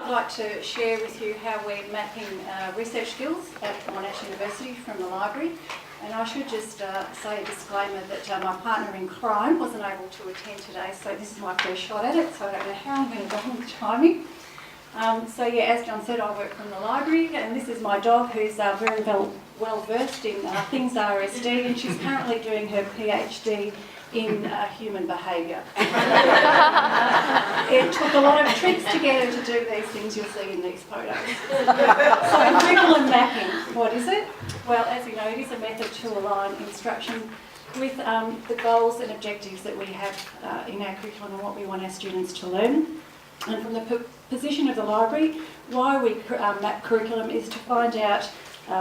I'd like to share with you how we're mapping research skills at Monash University from the library. And I should just say a disclaimer that my partner in crime wasn't able to attend today, so this is my first shot at it, so I don't know how I'm going to go with the timing. As John said, I work from the library, and this is my dog who's very well versed in things RSD, and she's currently doing her PhD in human behaviour. It took a lot of tricks to get her to do these things you'll see in these photos. So curriculum mapping, what is it? Well, as you know, it is a method to align instruction with the goals and objectives that we have in our curriculum and what we want our students to learn. And from the position of the library, why we map curriculum is to find out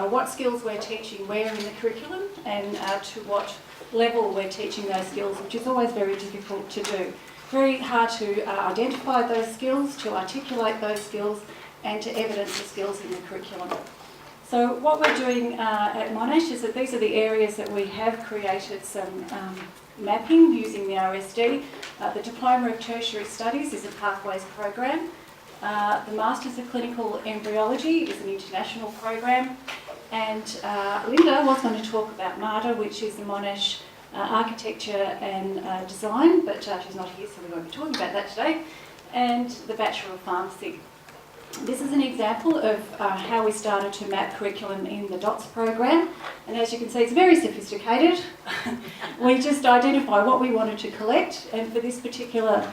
what skills we're teaching where in the curriculum and to what level we're teaching those skills, which is always very difficult to do. Very hard to identify those skills, to articulate those skills, and to evidence the skills in the curriculum. So what we're doing at Monash is that these are the areas that we have created some mapping using the RSD. The Diploma of Tertiary Studies is a Pathways program. The Masters of Clinical Embryology is an international program. And Linda was going to talk about MARTA, which is the Monash Architecture and Design, but she's not here, so we won't be talking about that today, and the Bachelor of Pharmacy. This is an example of how we started to map curriculum in the DOTS program, and as you can see, it's very sophisticated. We just identify what we wanted to collect, and for this particular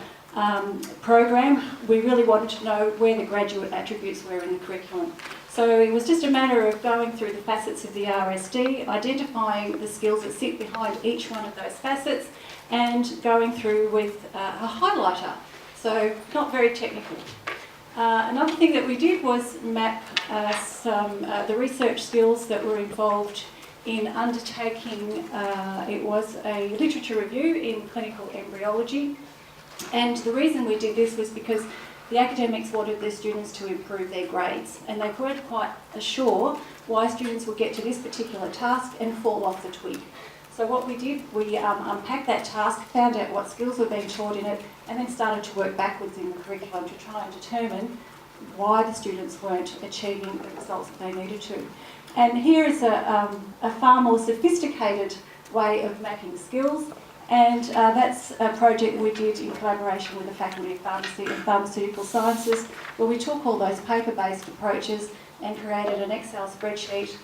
program, we really wanted to know where the graduate attributes were in the curriculum. So it was just a matter of going through the facets of the RSD, identifying the skills that sit behind each one of those facets, and going through with a highlighter. So not very technical. Another thing that we did was map the research skills that were involved in undertaking, it was a literature review in clinical embryology. And the reason we did this was because the academics wanted their students to improve their grades, and they weren't quite sure why students would get to this particular task and fall off the twig. So what we did, we unpacked that task, found out what skills were being taught in it, and then started to work backwards in the curriculum to try and determine why the students weren't achieving the results that they needed to. And here is a far more sophisticated way of mapping skills. And that's a project we did in collaboration with the Faculty of Pharmacy and Pharmaceutical Sciences, where we took all those paper-based approaches and created an Excel spreadsheet,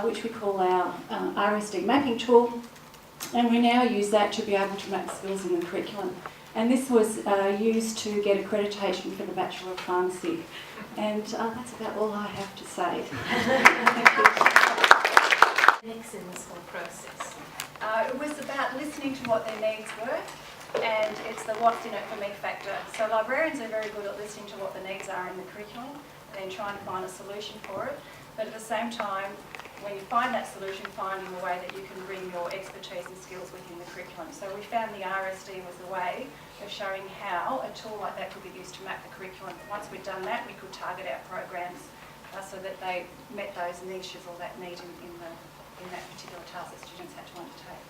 which we call our RSD mapping tool, and we now use that to be able to map skills in the curriculum. And this was used to get accreditation for the Bachelor of Pharmacy. And that's about all I have to say. Thank you. Next in this whole process. It was about listening to what their needs were, and it's the what's in it for me factor. So librarians are very good at listening to what the needs are in the curriculum and then trying to find a solution for it. But at the same time, when you find that solution, finding a way that you can bring your expertise and skills within the curriculum. So we found the RSD was a way of showing how a tool like that could be used to map the curriculum. Once we'd done that, we could target our programs so that they met those niches or that need in that particular task that students had to undertake.